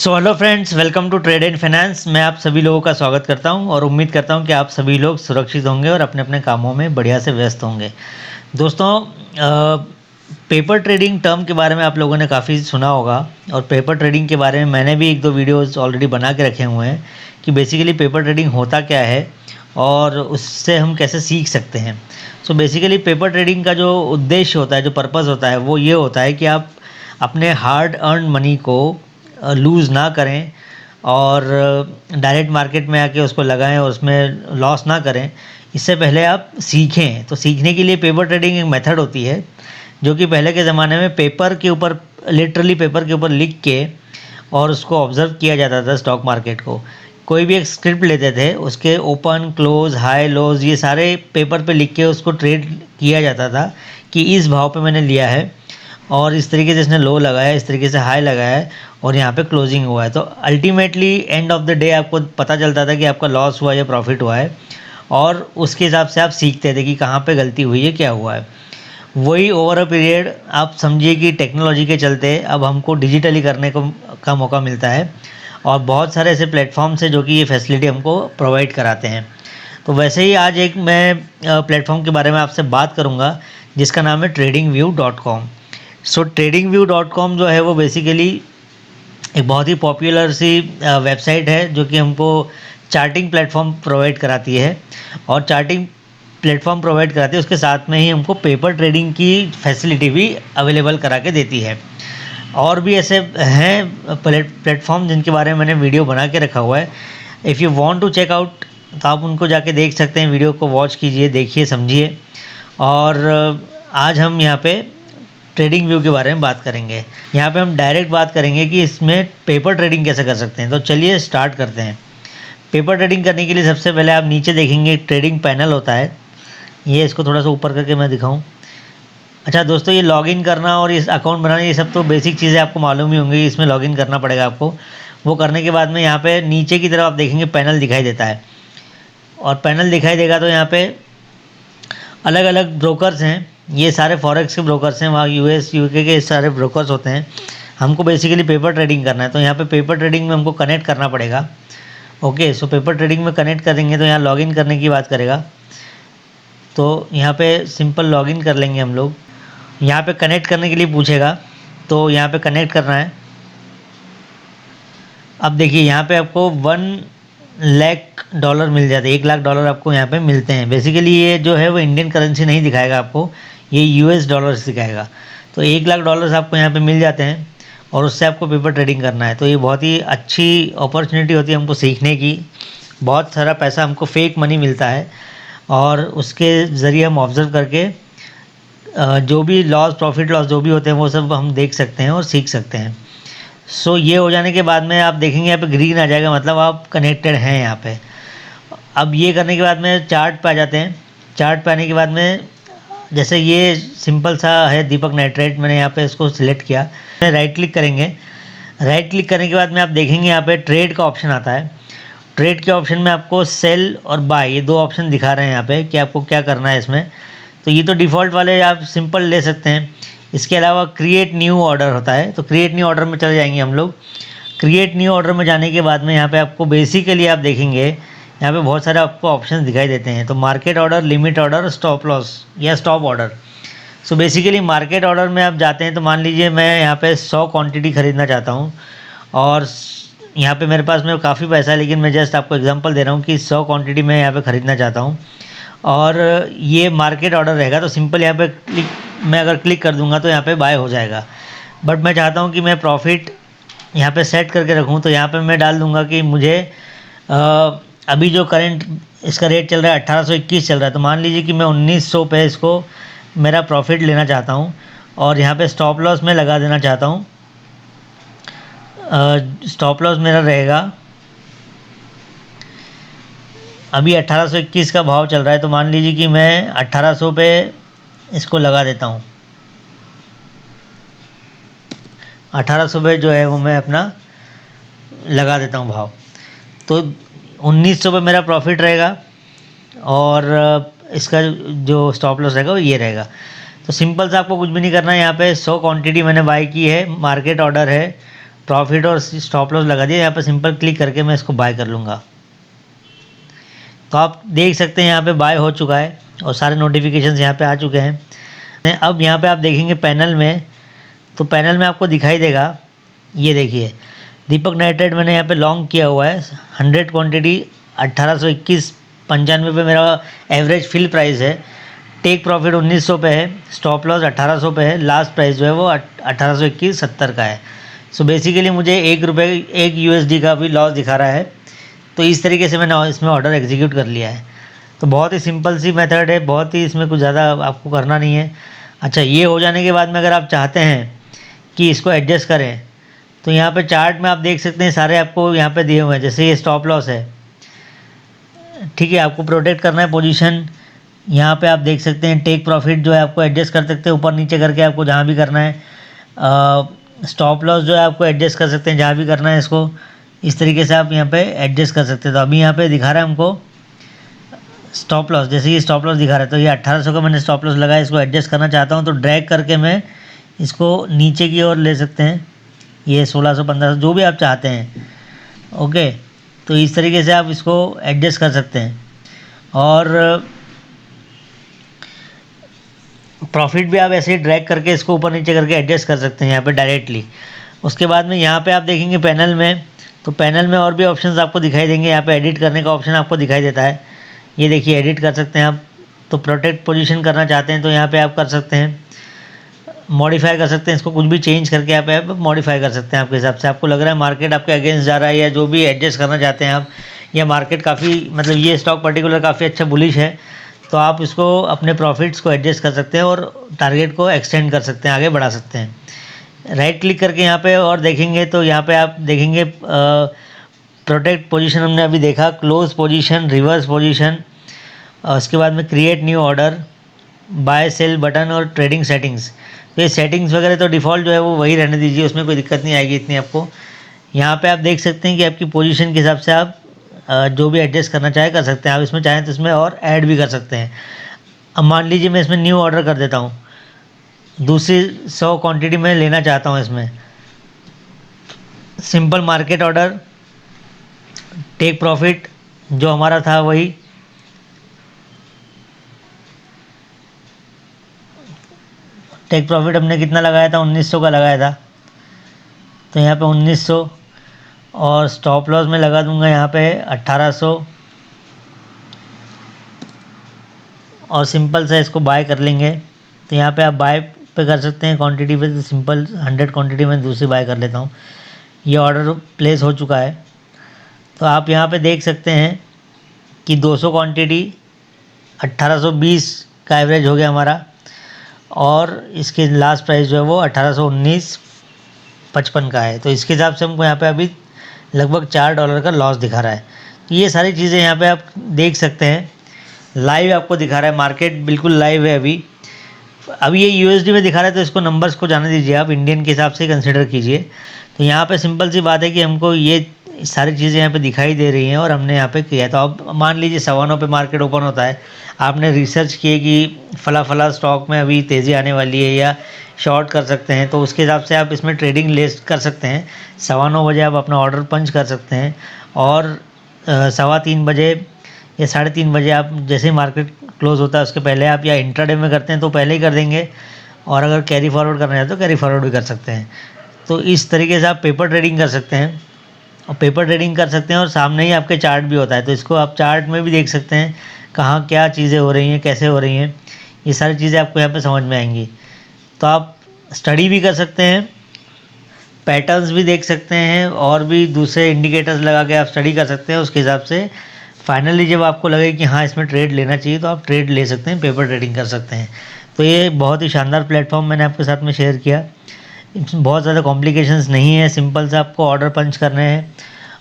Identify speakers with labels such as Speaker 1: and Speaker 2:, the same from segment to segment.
Speaker 1: So hello friends, welcome to trade and finance. मैं आप सभी लोगों का स्वागत करता हूं और उम्मीद करता हूं कि आप सभी लोग सुरक्षित होंगे और अपने अपने कामों में बढ़िया से व्यस्त होंगे। दोस्तों, पेपर ट्रेडिंग टर्म के बारे में आप लोगों ने काफ़ी सुना होगा और पेपर ट्रेडिंग के बारे में मैंने भी एक दो वीडियोस ऑलरेडी बना के रखे हुए हैं कि बेसिकली पेपर ट्रेडिंग होता क्या है और उससे हम कैसे सीख सकते हैं। सो बेसिकली पेपर ट्रेडिंग का जो उद्देश्य होता है, जो पर्पज़ होता है, वो ये होता है कि आप अपने हार्ड अर्न मनी को लूज़ ना करें और डायरेक्ट मार्केट में आके उसको लगाएं और उसमें लॉस ना करें। इससे पहले आप सीखें। तो सीखने के लिए पेपर ट्रेडिंग एक मेथड होती है जो कि पहले के ज़माने में पेपर के ऊपर, लिटरली पेपर के ऊपर लिख के और उसको ऑब्ज़र्व किया जाता था। स्टॉक मार्केट को कोई भी एक स्क्रिप्ट लेते थे, उसके ओपन क्लोज़ हाई लोज़ ये सारे पेपर पे लिख के उसको ट्रेड किया जाता था कि इस भाव पे मैंने लिया है और इस तरीके से इसने लो लगाया, इस तरीके से हाई लगाया है और यहाँ पे क्लोजिंग हुआ है। तो ultimately end of the day आपको पता चलता था कि आपका लॉस हुआ या प्रॉफिट हुआ है और उसके हिसाब से आप सीखते थे कि कहाँ पे गलती हुई है, क्या हुआ है। वही ओवर अ पीरियड आप समझिए कि टेक्नोलॉजी के चलते अब हमको डिजिटली करने को का मौका मिलता है और बहुत सारे ऐसे प्लेटफॉर्म्स हैं जो कि ये फैसिलिटी हमको प्रोवाइड कराते हैं। तो वैसे ही आज एक मैं प्लेटफॉर्म के बारे में आपसे बात करूँगा जिसका नाम है tradingview.com। सो tradingview.com जो है वो बेसिकली एक बहुत ही पॉपुलर सी वेबसाइट है जो कि हमको चार्टिंग प्लेटफॉर्म प्रोवाइड कराती है और चार्टिंग प्लेटफॉर्म प्रोवाइड कराती है उसके साथ में ही हमको पेपर ट्रेडिंग की फैसिलिटी भी अवेलेबल करा के देती है। और भी ऐसे हैं प्लेटफॉर्म जिनके बारे में मैंने वीडियो बना के रखा हुआ है। If you want to check out तो आप उनको जाके देख सकते हैं। वीडियो को वॉच कीजिए, देखिए, समझिए। और आज हम यहाँ पे ट्रेडिंग व्यू के बारे में बात करेंगे। यहाँ पे हम डायरेक्ट बात करेंगे कि इसमें पेपर ट्रेडिंग कैसे कर सकते हैं। तो चलिए स्टार्ट करते हैं। पेपर ट्रेडिंग करने के लिए सबसे पहले आप नीचे देखेंगे ट्रेडिंग पैनल होता है। ये इसको थोड़ा सा ऊपर करके मैं दिखाऊं। अच्छा दोस्तों, ये लॉगिन करना और इस अकाउंट बनाना ये सब तो बेसिक चीज़ें आपको मालूम ही होंगी। इसमें लॉगिन करना पड़ेगा आपको। वो करने के बाद में यहाँ पे नीचे की तरफ आप देखेंगे पैनल दिखाई देता है और पैनल दिखाई देगा तो यहाँ पे अलग अलग ब्रोकर्स हैं। ये सारे फॉरेक्स के ब्रोकर्स हैं, वहाँ यूएस यूके के सारे ब्रोकर्स होते हैं। हमको बेसिकली पेपर ट्रेडिंग करना है तो यहाँ पे पेपर ट्रेडिंग में हमको कनेक्ट करना पड़ेगा। ओके, सो पेपर ट्रेडिंग में कनेक्ट करेंगे तो यहाँ लॉगिन करने की बात करेगा। तो यहाँ पे सिंपल लॉगिन कर लेंगे हम लोग। यहाँ पे कनेक्ट करने के लिए पूछेगा तो यहाँ पे कनेक्ट करना है। अब देखिए यहाँ पे आपको $1,00,000 मिल जाते हैं। $1,00,000 आपको यहाँ पे मिलते हैं। बेसिकली ये जो है वो इंडियन करेंसी नहीं दिखाएगा आपको, ये यूएस डॉलर्स दिखाएगा। तो $1,00,000 आपको यहाँ पे मिल जाते हैं और उससे आपको पेपर ट्रेडिंग करना है। तो ये बहुत ही अच्छी अपॉर्चुनिटी होती है हमको सीखने की। बहुत सारा पैसा हमको फेक मनी मिलता है और उसके ज़रिए हम ऑब्ज़र्व करके जो भी लॉस प्रॉफिट लॉस जो भी होते हैं वो सब हम देख सकते हैं और सीख सकते हैं। सो ये हो जाने के बाद में आप देखेंगे यहाँ पे ग्रीन आ जाएगा, मतलब आप कनेक्टेड हैं यहाँ पे। अब ये करने के बाद में चार्ट पे आ जाते हैं। चार्ट पे आने के बाद में जैसे ये सिंपल सा है दीपक नाइट्रेट, मैंने यहाँ पे इसको सिलेक्ट किया। राइट क्लिक करेंगे। राइट क्लिक करने के बाद में आप देखेंगे यहाँ पे ट्रेड का ऑप्शन आता है। ट्रेड के ऑप्शन में आपको सेल और बाय ये दो ऑप्शन दिखा रहे हैं यहाँ पे कि आपको क्या करना है इसमें। तो ये तो डिफ़ॉल्ट वाले आप सिंपल ले सकते हैं। इसके अलावा क्रिएट न्यू ऑर्डर होता है, तो क्रिएट न्यू ऑर्डर में चले जाएंगे हम लोग। क्रिएट न्यू ऑर्डर में जाने के बाद में यहाँ पे आपको बेसिकली आप देखेंगे यहाँ पे बहुत सारे आपको ऑप्शंस दिखाई देते हैं। तो market order, limit order, stop loss या stop order. So basically market order में आप जाते हैं तो मान लीजिए मैं यहाँ पे 100 क्वांटिटी ख़रीदना चाहता हूँ और यहाँ पे मेरे पास में काफ़ी पैसा है, लेकिन मैं जस्ट आपको एग्जांपल दे रहा हूँ कि 100 क्वांटिटी मैं यहाँ पे ख़रीदना चाहता हूँ और ये मार्केट ऑर्डर रहेगा। तो सिंपल यहाँ पे क्लिक, मैं अगर क्लिक कर दूंगा तो यहाँ पे बाय हो जाएगा। बट मैं चाहता हूँ कि मैं प्रॉफिट यहाँ पे सेट करके रखूँ, तो यहाँ पे मैं डाल दूंगा कि मुझे अभी जो करंट इसका रेट चल रहा है 1821 चल रहा है। तो मान लीजिए कि मैं 1900 पे इसको मेरा प्रॉफिट लेना चाहता हूँ और यहाँ पे स्टॉप लॉस में लगा देना चाहता हूँ। स्टॉप लॉस मेरा रहेगा, अभी 1821 का भाव चल रहा है तो मान लीजिए कि मैं 1800 पे इसको लगा देता हूँ। 1800 पे जो है वो मैं अपना लगा देता हूँ भाव। तो 1900 पे मेरा प्रॉफिट रहेगा और इसका जो स्टॉप लॉस रहेगा वो ये रहेगा। तो सिंपल सा आपको कुछ भी नहीं करना है। यहाँ पे 100 क्वांटिटी मैंने बाय की है, मार्केट ऑर्डर है प्रॉफिट और स्टॉप लॉस लगा दिया। यहाँ पर सिंपल क्लिक करके मैं इसको बाय कर लूँगा। तो आप देख सकते हैं यहाँ पे बाय हो चुका है और सारे नोटिफिकेशंस यहाँ पे आ चुके हैं। अब यहाँ पे आप देखेंगे पैनल में, तो पैनल में आपको दिखाई देगा, ये देखिए दीपक नाइट्रेट मैंने यहाँ पे लॉन्ग किया हुआ है 100 क्वांटिटी 1821.95 पे मेरा एवरेज फिल प्राइस है। टेक प्रॉफिट 1900 पे है, स्टॉप लॉस 1800 पे है, लास्ट प्राइस जो है वो 1821.70 का है। सो बेसिकली मुझे एक USD का भी लॉस दिखा रहा है। तो इस तरीके से मैंने इसमें ऑर्डर एग्जीक्यूट कर लिया है। तो बहुत ही सिंपल सी मेथड है, बहुत ही इसमें कुछ ज़्यादा आपको करना नहीं है। अच्छा, ये हो जाने के बाद में अगर आप चाहते हैं कि इसको एडजस्ट करें, तो यहाँ पे चार्ट में आप देख सकते हैं सारे आपको यहाँ पे दिए हुए हैं। जैसे ये स्टॉप लॉस है, ठीक है, आपको प्रोटेक्ट करना है पोजीशन। यहाँ पे आप देख सकते हैं टेक प्रॉफिट जो है आपको एडजस्ट कर सकते हैं ऊपर नीचे करके, आपको जहाँ भी करना है। स्टॉप लॉस जो है आपको एडजस्ट कर सकते हैं जहाँ भी करना है इसको। इस तरीके से आप यहाँ पे एडजस्ट कर सकते हैं। तो अभी यहाँ पे दिखा रहा है हमको स्टॉप लॉस, जैसे ये स्टॉप लॉस दिखा रहा है, तो ये 1800 का मैंने स्टॉप लॉस लगाया। इसको एडजस्ट करना चाहता हूँ तो ड्रैग करके मैं इसको नीचे की ओर ले सकते हैं, ये 1600-1500 जो भी आप चाहते हैं। ओके, तो इस तरीके से आप इसको एडजस्ट कर सकते हैं। और प्रॉफिट भी आप ऐसे ही ड्रैग करके इसको ऊपर नीचे करके एडजस्ट कर सकते हैं यहाँ पे डायरेक्टली। उसके बाद में यहाँ पे आप देखेंगे पैनल में, तो पैनल में और भी ऑप्शंस आपको दिखाई देंगे। यहाँ पे एडिट करने का ऑप्शन आपको दिखाई देता है, ये देखिए एडिट कर सकते हैं आप। तो प्रोटेक्ट पोजीशन करना चाहते हैं तो यहाँ पे आप कर सकते हैं, मॉडिफाई कर सकते हैं, इसको कुछ भी चेंज करके आप मॉडिफाई कर सकते हैं आपके हिसाब से। आपको लग रहा है मार्केट आपके अगेंस्ट जा रहा है या जो भी एडजस्ट करना चाहते हैं आप, या मार्केट काफ़ी मतलब ये स्टॉक पर्टिकुलर काफ़ी अच्छा बुलिश है, तो आप इसको अपने प्रॉफिट्स को एडजस्ट कर सकते हैं और टारगेट को एक्सटेंड कर सकते हैं, आगे बढ़ा सकते हैं। राइट क्लिक करके यहाँ पे और देखेंगे तो यहाँ पे आप देखेंगे प्रोटेक्ट पोजीशन हमने अभी देखा, क्लोज पोजीशन, रिवर्स पोजीशन, उसके बाद में create new order, buy sell button और ट्रेडिंग सेटिंग्स। तो ये सेटिंग्स वगैरह तो डिफ़ॉल्ट जो है वो वही रहने दीजिए, उसमें कोई दिक्कत नहीं आएगी इतनी आपको। यहाँ पे आप देख सकते हैं कि आपकी पोजीशन के हिसाब से आप जो भी एडजस्ट करना चाहे कर सकते हैं। आप इसमें चाहें तो इसमें और ऐड भी कर सकते हैं। अब मान लीजिए मैं इसमें न्यू ऑर्डर कर देता हूँ, दूसरी 100 क्वांटिटी मैं लेना चाहता हूँ इसमें। Simple market order, take profit जो हमारा था वही, टेक प्रॉफिट हमने कितना लगाया था, 1900 का लगाया था, तो यहाँ पे 1900, और स्टॉप लॉस में लगा दूंगा यहाँ पे 1800, और सिंपल से इसको बाय कर लेंगे। तो यहाँ पे आप बाय पे कर सकते हैं क्वांटिटी पे, तो सिंपल 100 क्वांटिटी में दूसरी बाय कर लेता हूँ। ये ऑर्डर प्लेस हो चुका है। तो आप यहाँ पे देख सकते हैं कि 200 क्वांटिटी 1820 का एवरेज हो गया हमारा, और इसके लास्ट प्राइस जो है वो 1819.55 का है। तो इसके हिसाब से हमको यहाँ पे अभी लगभग $4 का लॉस दिखा रहा है। तो ये सारी चीज़ें यहाँ पे आप देख सकते हैं, लाइव आपको दिखा रहा है, मार्केट बिल्कुल लाइव है अभी ये USD में दिखा रहा है, तो इसको नंबर्स को जाने दीजिए, आप इंडियन के हिसाब से कंसिडर कीजिए। तो यहाँ पे सिंपल सी बात है कि हमको ये सारी चीज़ें यहाँ पे दिखाई दे रही हैं और हमने यहाँ पे किया है। तो अब मान लीजिए 9:15 पे मार्केट ओपन होता है, आपने रिसर्च किए कि फला स्टॉक में अभी तेज़ी आने वाली है या शॉर्ट कर सकते हैं, तो उसके हिसाब से आप इसमें ट्रेडिंग ले कर सकते हैं। 9:15 बजे आप अपना ऑर्डर पंच कर सकते हैं, और 3:15 बजे या 3:30 बजे आप जैसे ही मार्केट क्लोज होता है उसके पहले आप, या इंट्राडे में करते हैं तो पहले ही कर देंगे, और अगर कैरी फॉरवर्ड करना है तो कैरी फॉरवर्ड भी कर सकते हैं। तो इस तरीके से आप पेपर ट्रेडिंग कर सकते हैं, और पेपर ट्रेडिंग कर सकते हैं, और सामने ही आपके चार्ट भी होता है, तो इसको आप चार्ट में भी देख सकते हैं कहाँ क्या चीज़ें हो रही हैं, कैसे हो रही हैं, ये सारी चीज़ें आपको यहाँ पे समझ में आएंगी। तो आप स्टडी भी कर सकते हैं, पैटर्न्स भी देख सकते हैं, और भी दूसरे इंडिकेटर्स लगा के आप स्टडी कर सकते हैं। उसके हिसाब से फाइनली जब आपको लगे कि हाँ इसमें ट्रेड लेना चाहिए, तो आप ट्रेड ले सकते हैं, पेपर ट्रेडिंग कर सकते हैं। तो ये बहुत ही शानदार प्लेटफॉर्म मैंने आपके साथ में शेयर किया। इसमें बहुत ज़्यादा कॉम्प्लिकेशंस नहीं है, सिंपल से आपको ऑर्डर पंच करने हैं।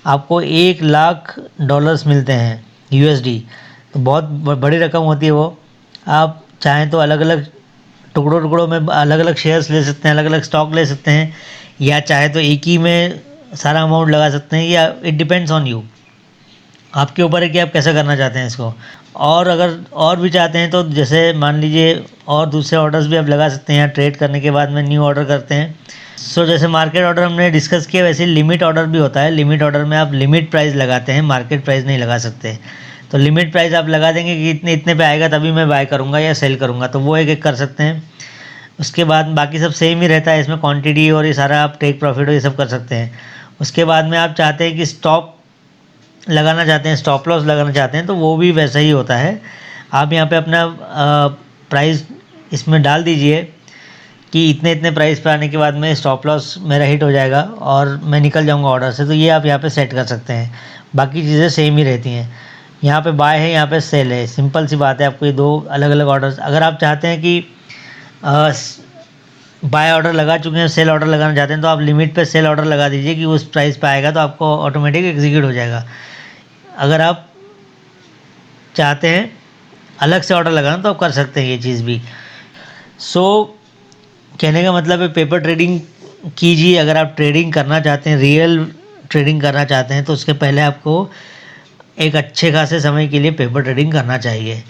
Speaker 1: आपको $1,00,000 मिलते हैं USD, तो बहुत बड़ी रकम होती है वो। आप चाहें तो अलग अलग टुकड़ों में अलग अलग शेयर्स ले सकते हैं, अलग अलग स्टॉक ले सकते हैं, या चाहे तो एक ही में सारा अमाउंट लगा सकते हैं, या इट डिपेंड्स ऑन यू, आपके ऊपर है कि आप कैसे करना चाहते हैं इसको। और अगर और भी चाहते हैं तो जैसे मान लीजिए और दूसरे ऑर्डर्स भी आप लगा सकते हैं। ट्रेड करने के बाद में न्यू ऑर्डर करते हैं, जैसे मार्केट ऑर्डर हमने डिस्कस किया, वैसे लिमिट ऑर्डर भी होता है। लिमिट ऑर्डर में आप लिमिट प्राइस लगाते हैं, मार्केट प्राइस नहीं लगा सकते। तो लिमिट प्राइस आप लगा देंगे कि इतने इतने पे आएगा तभी मैं बाय करूँगा या सेल करूँगा, तो वो एक एक कर सकते हैं। उसके बाद बाकी सब सेम ही रहता है, इसमें क्वांटिटी और ये सारा आप टेक प्रॉफिट और ये सब कर सकते हैं। उसके बाद में आप चाहते हैं कि स्टॉप लगाना चाहते हैं, स्टॉप लॉस लगाना चाहते हैं, तो वो भी वैसा ही होता है। आप यहाँ पे अपना प्राइस इसमें डाल दीजिए कि इतने इतने प्राइस पे आने के बाद में स्टॉप लॉस मेरा हिट हो जाएगा और मैं निकल जाऊंगा ऑर्डर से। तो ये आप यहाँ पे सेट कर सकते हैं। बाकी चीज़ें सेम ही रहती हैं। यहाँ पे बाय है, यहाँ पे सेल है, सिंपल सी बात है। आपको ये दो अलग अलग ऑर्डर्स, अगर आप चाहते हैं कि बाय ऑर्डर लगा चुके हैं, सेल ऑर्डर लगाना चाहते हैं, तो आप लिमिट पे सेल ऑर्डर लगा दीजिए कि उस प्राइस पे आएगा, तो आपको ऑटोमेटिक एग्जीक्यूट हो जाएगा। अगर आप चाहते हैं अलग से ऑर्डर लगाना तो आप कर सकते हैं ये चीज़ भी। कहने का मतलब है पेपर ट्रेडिंग कीजिए। अगर आप ट्रेडिंग करना चाहते हैं, रियल ट्रेडिंग करना चाहते हैं, तो उसके पहले आपको एक अच्छे खासे समय के लिए पेपर ट्रेडिंग करना चाहिए।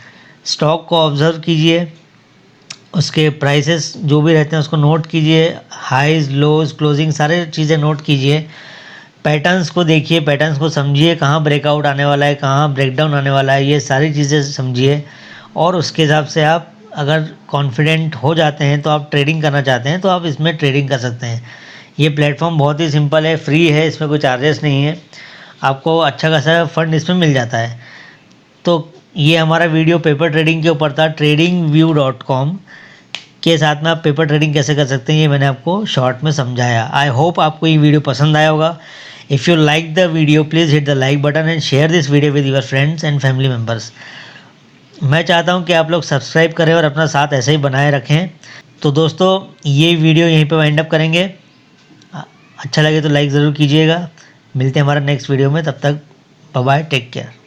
Speaker 1: स्टॉक को ऑब्जर्व कीजिए, उसके प्राइसेस जो भी रहते हैं उसको नोट कीजिए, हाइज लोज क्लोजिंग सारे चीज़ें नोट कीजिए। पैटर्न्स को देखिए, पैटर्न्स को समझिए, कहाँ ब्रेकआउट आने वाला है, कहाँ ब्रेकडाउन आने वाला है, ये सारी चीज़ें समझिए। और उसके हिसाब से आप अगर कॉन्फिडेंट हो जाते हैं तो आप ट्रेडिंग करना चाहते हैं तो आप इसमें ट्रेडिंग कर सकते हैं। ये प्लेटफॉर्म बहुत ही सिंपल है, फ्री है, इसमें कोई चार्जेस नहीं है, आपको अच्छा खासा फंड इसमें मिल जाता है। तो ये हमारा वीडियो पेपर ट्रेडिंग के ऊपर था। tradingview.com के साथ में आप पेपर ट्रेडिंग कैसे कर सकते हैं ये मैंने आपको शॉर्ट में समझाया। आई होप आपको ये वीडियो पसंद आया होगा। If you like the video please hit the like button and share this video with your friends and family members. मैं चाहता हूं कि आप लोग सब्सक्राइब करें और अपना साथ ऐसे ही बनाए रखें। तो दोस्तों ये वीडियो यहीं पे वाइंड अप करेंगे। अच्छा लगे तो लाइक ज़रूर कीजिएगा। मिलते हैं हमारा नेक्स्ट वीडियो में, तब तक बाय बाय, टेक केयर।